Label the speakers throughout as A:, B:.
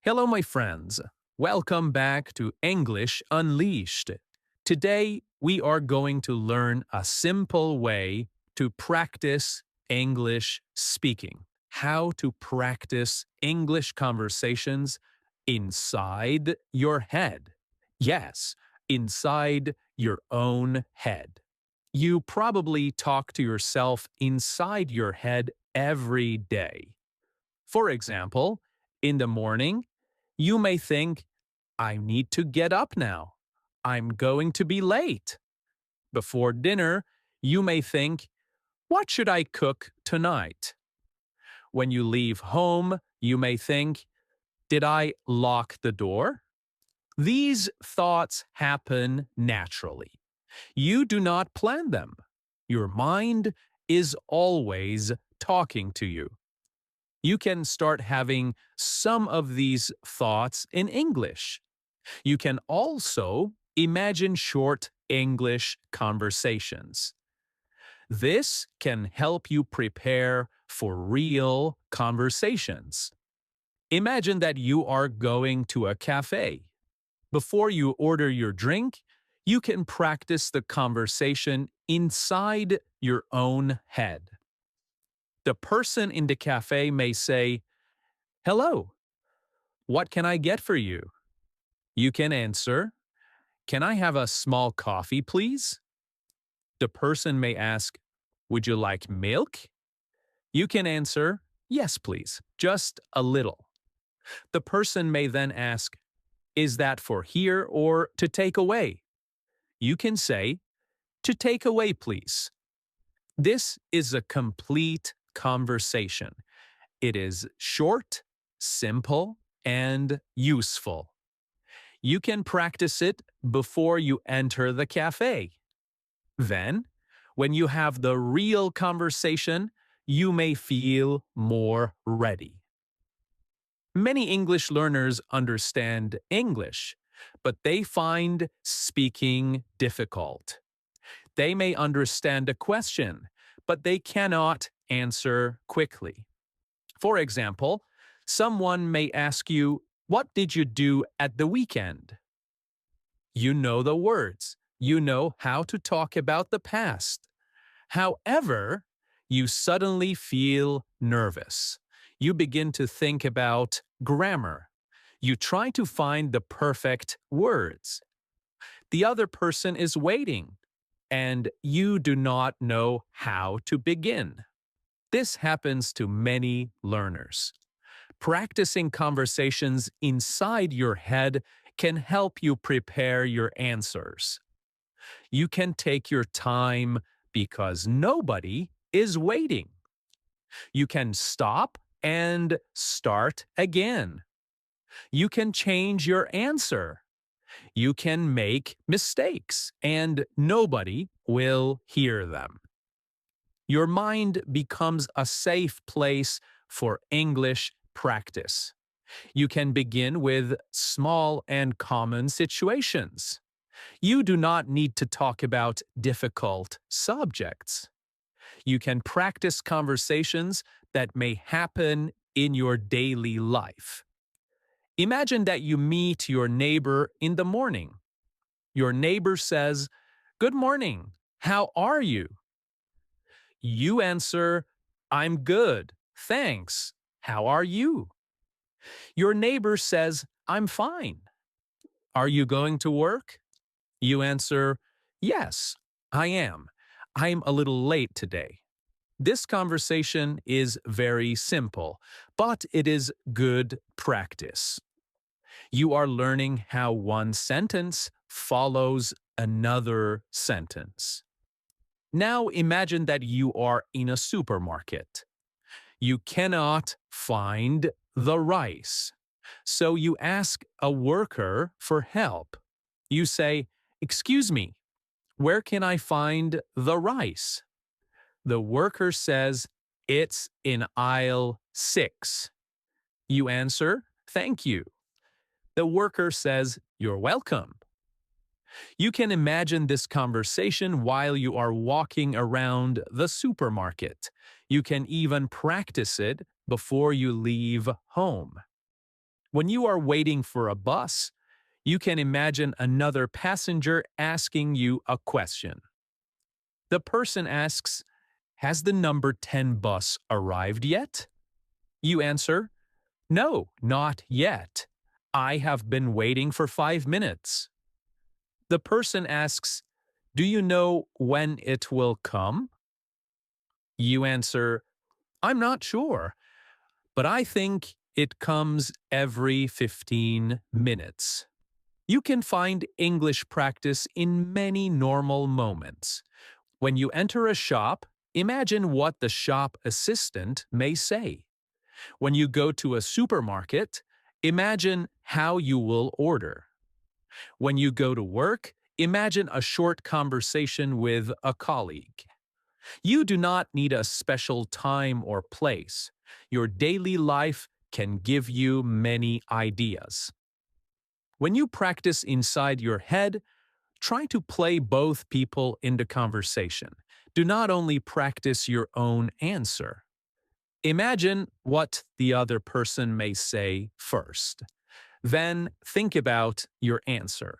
A: Hello, my friends. Welcome back to English Unleashed. Today, we are going to learn a simple way to practice English speaking. How to practice English conversations inside your head. Yes, inside your own head. You probably talk to yourself inside your head every day. For example, in the morning, you may think, I need to get up now. I'm going to be late. Before dinner, you may think, what should I cook tonight? When you leave home, you may think, did I lock the door? These thoughts happen naturally. You do not plan them. Your mind is always talking to you. You can start having some of these thoughts in English. You can also imagine short English conversations. This can help you prepare for real conversations. Imagine that you are going to a cafe. Before you order your drink, you can practice the conversation inside your own head. The person in the cafe may say, hello, what can I get for you? You can answer, can I have a small coffee, please? The person may ask, would you like milk? You can answer, yes, please, just a little. The person may then ask, is that for here or to take away? You can say, to take away, please. This is a complete conversation. It is short, simple, and useful. You can practice it before you enter the cafe. Then, when you have the real conversation, you may feel more ready. Many English learners understand English, but they find speaking difficult. They may understand a question, but they cannot answer quickly. For example, someone may ask you, what did you do at the weekend? You know the words. You know how to talk about the past. However, you suddenly feel nervous. You begin to think about grammar. You try to find the perfect words. The other person is waiting, and you do not know how to begin. This happens to many learners. Practicing conversations inside your head can help you prepare your answers. You can take your time because nobody is waiting. You can stop and start again. You can change your answer. You can make mistakes, and nobody will hear them. Your mind becomes a safe place for English practice. You can begin with small and common situations. You do not need to talk about difficult subjects. You can practice conversations that may happen in your daily life. Imagine that you meet your neighbor in the morning. Your neighbor says, good morning, how are you? You answer, I'm good, thanks. How are you? Your neighbor says, I'm fine. Are you going to work? You answer, yes, I am. I'm a little late today. This conversation is very simple, but it is good practice. You are learning how one sentence follows another sentence. Now imagine that you are in a supermarket. You cannot find the rice. So you ask a worker for help. You say, excuse me, where can I find the rice? The worker says, it's in aisle 6. You answer, thank you. The worker says, you're welcome. You can imagine this conversation while you are walking around the supermarket. You can even practice it before you leave home. When you are waiting for a bus, you can imagine another passenger asking you a question. The person asks, "Has the number 10 bus arrived yet?" You answer, "No, not yet. I have been waiting for 5 minutes." The person asks, "Do you know when it will come?" You answer, "I'm not sure, but I think it comes every 15 minutes." You can find English practice in many normal moments. When you enter a shop, imagine what the shop assistant may say. When you go to a supermarket, imagine how you will order. When you go to work, imagine a short conversation with a colleague. You do not need a special time or place. Your daily life can give you many ideas. When you practice inside your head, try to play both people into conversation. Do not only practice your own answer. Imagine what the other person may say first. Then think about your answer.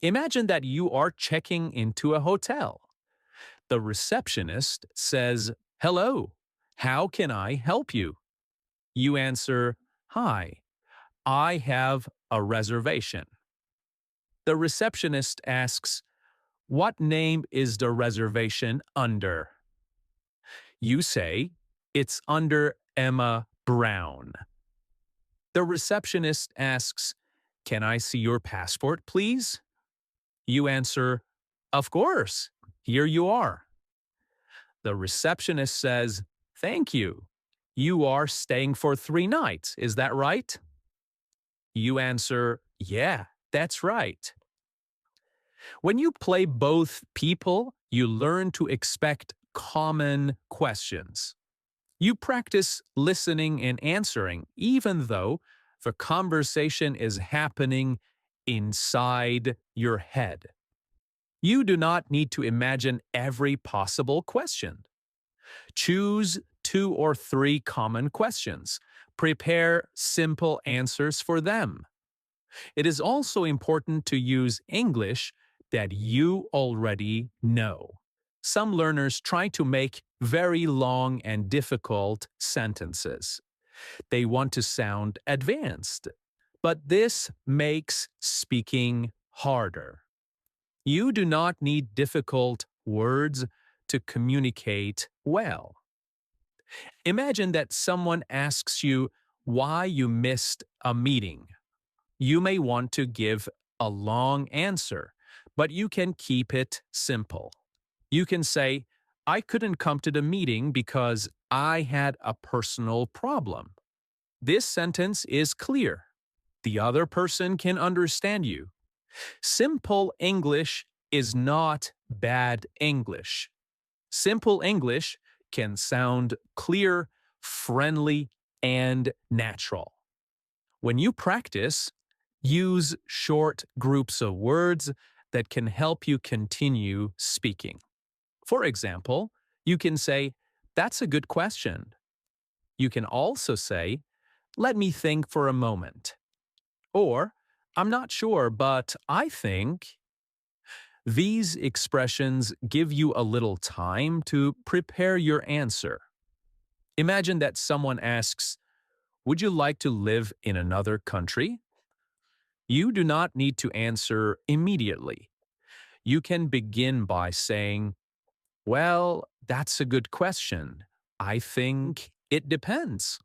A: Imagine that you are checking into a hotel. The receptionist says, "Hello, how can I help you?" You answer, "Hi, I have a reservation." The receptionist asks, "What name is the reservation under?" You say, "It's under Emma Brown." The receptionist asks, "Can I see your passport, please?" You answer, "Of course, here you are." The receptionist says, "Thank you. You are staying for 3 nights, is that right?" You answer, "Yeah, that's right." When you play both people, you learn to expect common questions. You practice listening and answering, even though the conversation is happening inside your head. You do not need to imagine every possible question. Choose 2 or 3 common questions. Prepare simple answers for them. It is also important to use English that you already know. Some learners try to make very long and difficult sentences. They want to sound advanced, but this makes speaking harder. You do not need difficult words to communicate well. Imagine that someone asks you why you missed a meeting. You may want to give a long answer, but you can keep it simple. You can say, "I couldn't come to the meeting because I had a personal problem." This sentence is clear. The other person can understand you. Simple English is not bad English. Simple English can sound clear, friendly, and natural. When you practice, use short groups of words that can help you continue speaking. For example, you can say, "That's a good question." You can also say, "Let me think for a moment." Or, "I'm not sure, but I think." These expressions give you a little time to prepare your answer. Imagine that someone asks, "Would you like to live in another country?" You do not need to answer immediately. You can begin by saying, "Well, that's a good question. I think it depends."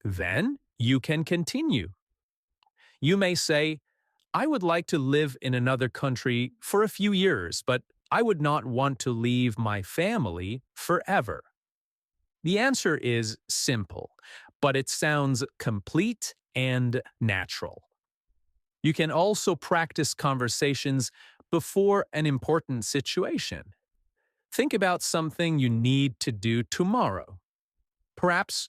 A: Then you can continue. You may say, "I would like to live in another country for a few years, but I would not want to leave my family forever." The answer is simple, but it sounds complete and natural. You can also practice conversations before an important situation. Think about something you need to do tomorrow. Perhaps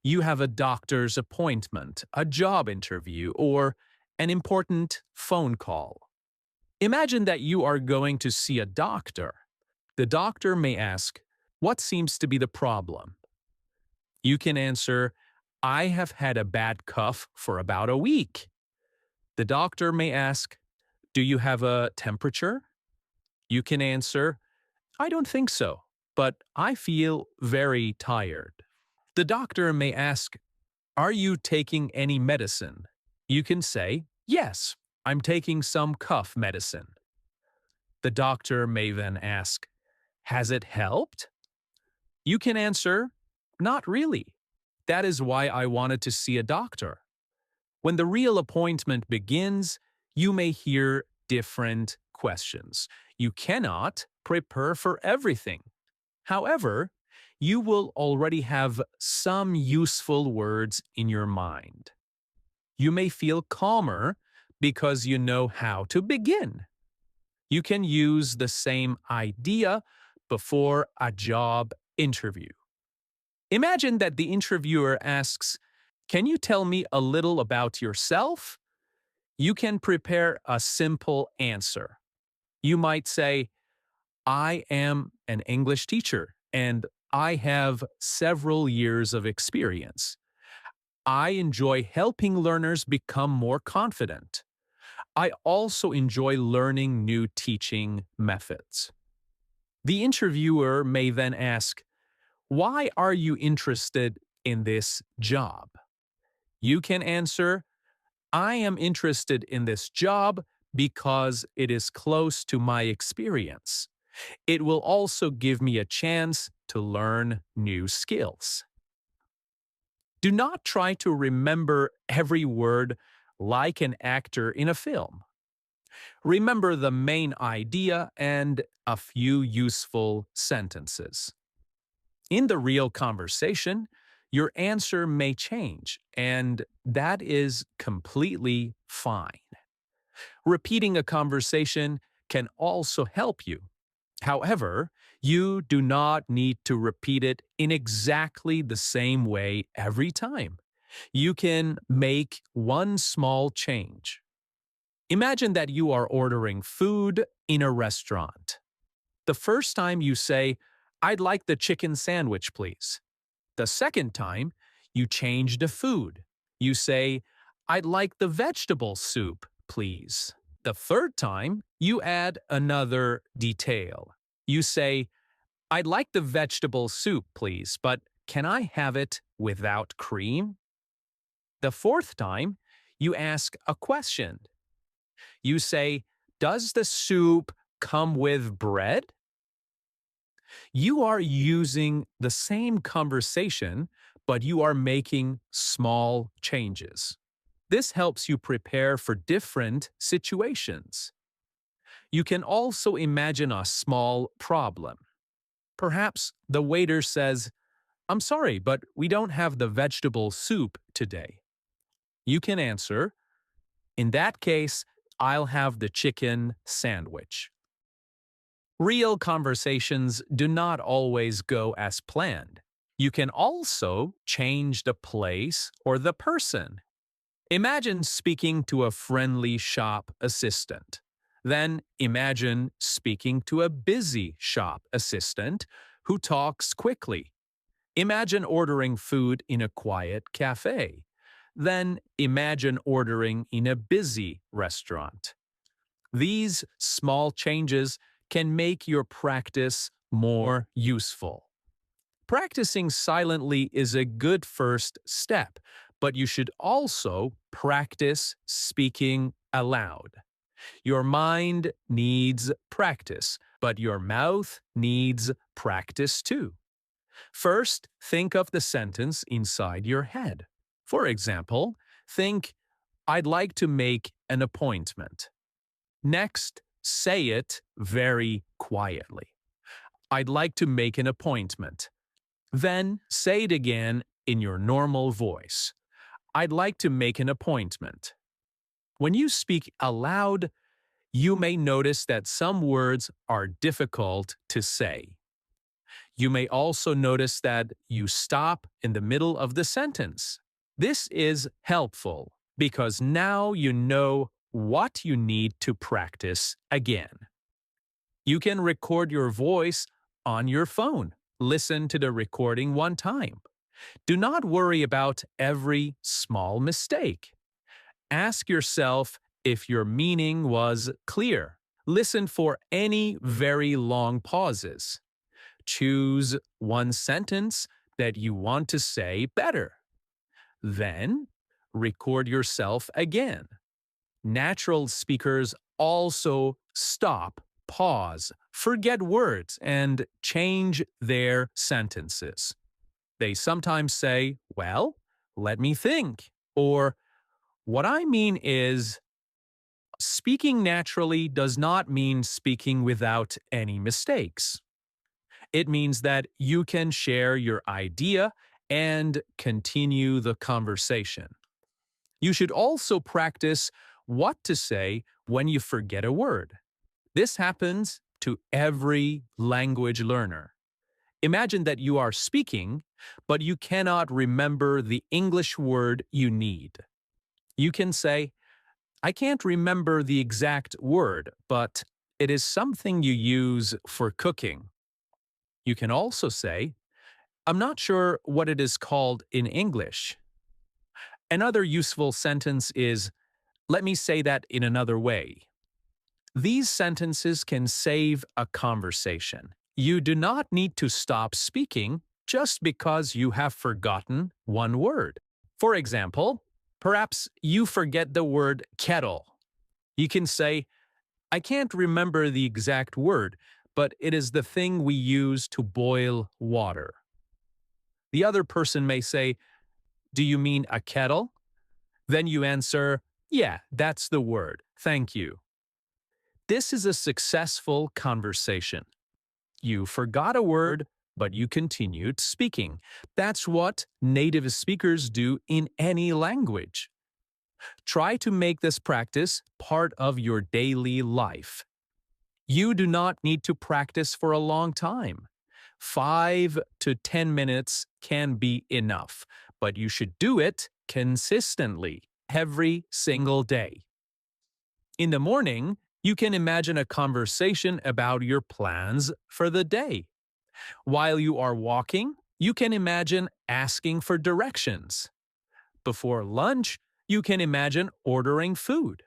A: you have a doctor's appointment, a job interview, or an important phone call. Imagine that you are going to see a doctor. The doctor may ask, "What seems to be the problem?" You can answer, I have had a bad cough for about a week. The doctor may ask, do you have a temperature? You can answer, I don't think so, but I feel very tired. The doctor may ask, are you taking any medicine? You can say, yes, I'm taking some cough medicine. The doctor may then ask, has it helped? You can answer, not really. That is why I wanted to see a doctor. When the real appointment begins, you may hear different questions. You cannot prepare for everything. However, you will already have some useful words in your mind. You may feel calmer because you know how to begin. You can use the same idea before a job interview. Imagine that the interviewer asks, can you tell me a little about yourself? You can prepare a simple answer. You might say, I am an English teacher and I have several years of experience. I enjoy helping learners become more confident. I also enjoy learning new teaching methods. The interviewer may then ask, why are you interested in this job? You can answer, I am interested in this job because it is close to my experience. It will also give me a chance to learn new skills. Do not try to remember every word like an actor in a film. Remember the main idea and a few useful sentences. In the real conversation, your answer may change, and that is completely fine. Repeating a conversation can also help you. However, you do not need to repeat it in exactly the same way every time. You can make one small change. Imagine that you are ordering food in a restaurant. The first time you say, I'd like the chicken sandwich, please. The second time, you change the food. You say, I'd like the vegetable soup, please. The third time, you add another detail. You say, I'd like the vegetable soup, please, but can I have it without cream? The fourth time, you ask a question. You say, does the soup come with bread? You are using the same conversation, but you are making small changes. This helps you prepare for different situations. You can also imagine a small problem. Perhaps the waiter says, I'm sorry, but we don't have the vegetable soup today. You can answer, in that case, I'll have the chicken sandwich. Real conversations do not always go as planned. You can also change the place or the person. Imagine speaking to a friendly shop assistant. Then imagine speaking to a busy shop assistant who talks quickly. Imagine ordering food in a quiet cafe. Then imagine ordering in a busy restaurant. These small changes can make your practice more useful. Practicing silently is a good first step, but you should also practice speaking aloud. Your mind needs practice, but your mouth needs practice too. First, think of the sentence inside your head. For example, think, I'd like to make an appointment. Next, say it very quietly. I'd like to make an appointment. Then say it again in your normal voice. I'd like to make an appointment. When you speak aloud, you may notice that some words are difficult to say. You may also notice that you stop in the middle of the sentence. This is helpful because now you know what you need to practice again. You can record your voice on your phone. Listen to the recording one time. Do not worry about every small mistake. Ask yourself if your meaning was clear. Listen for any very long pauses. Choose one sentence that you want to say better. Then, record yourself again. Natural speakers also stop, pause, forget words, and change their sentences. They sometimes say, well, let me think, or what I mean is, speaking naturally does not mean speaking without any mistakes. It means that you can share your idea and continue the conversation. You should also practice what to say when you forget a word. This happens to every language learner. Imagine that you are speaking, but you cannot remember the English word you need. You can say, I can't remember the exact word, but it is something you use for cooking. You can also say, I'm not sure what it is called in English. Another useful sentence is, let me say that in another way. These sentences can save a conversation. You do not need to stop speaking just because you have forgotten one word. For example, perhaps you forget the word kettle. You can say, I can't remember the exact word, but it is the thing we use to boil water. The other person may say, do you mean a kettle? Then you answer, yeah, that's the word. Thank you. This is a successful conversation. You forgot a word, but you continued speaking. That's what native speakers do in any language. Try to make this practice part of your daily life. You do not need to practice for a long time. 5 to 10 minutes can be enough, but you should do it consistently every single day. In the morning, you can imagine a conversation about your plans for the day. While you are walking, you can imagine asking for directions. Before lunch, you can imagine ordering food.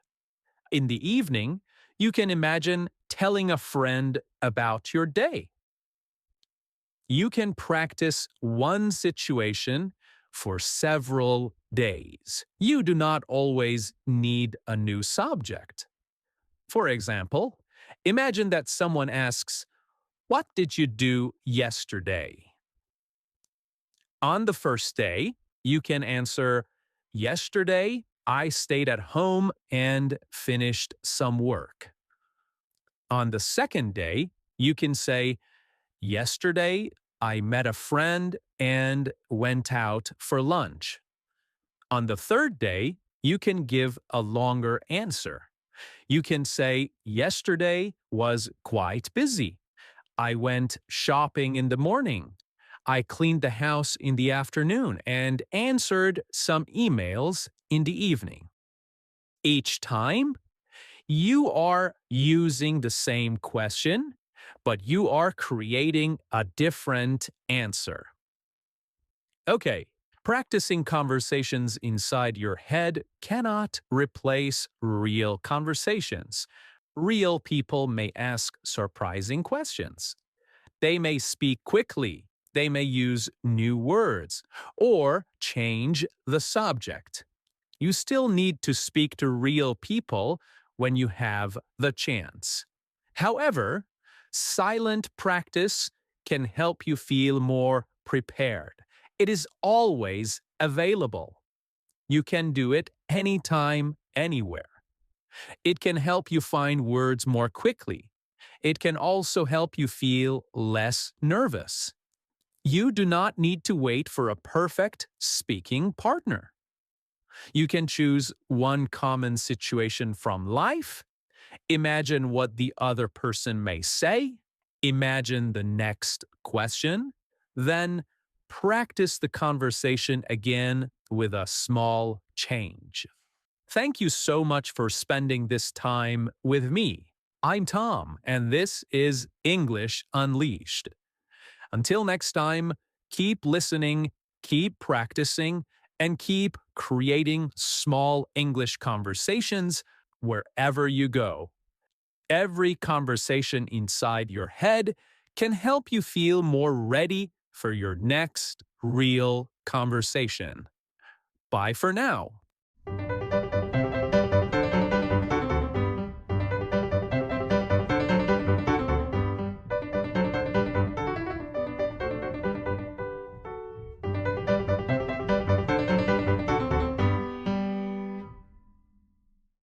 A: In the evening, you can imagine telling a friend about your day. You can practice one situation for several days. You do not always need a new subject. For example, imagine that someone asks, what did you do yesterday? On the first day, you can answer, yesterday I stayed at home and finished some work. On the second day, you can say, yesterday I met a friend and went out for lunch. On the third day, you can give a longer answer. You can say, yesterday was quite busy. I went shopping in the morning. I cleaned the house in the afternoon and answered some emails in the evening. Each time, you are using the same question, but you are creating a different answer. Okay, practicing conversations inside your head cannot replace real conversations. Real people may ask surprising questions. They may speak quickly. They may use new words or change the subject. You still need to speak to real people when you have the chance. However, silent practice can help you feel more prepared. It is always available. You can do it anytime, anywhere. It can help you find words more quickly. It can also help you feel less nervous. You do not need to wait for a perfect speaking partner. You can choose one common situation from life, imagine what the other person may say, imagine the next question, then practice the conversation again with a small change. Thank you so much for spending this time with me. I'm Tom, and this is English Unleashed. Until next time, keep listening, Keep practicing and keep creating small English conversations wherever you go. Every conversation inside your head can help you feel more ready for your next real conversation. Bye for now.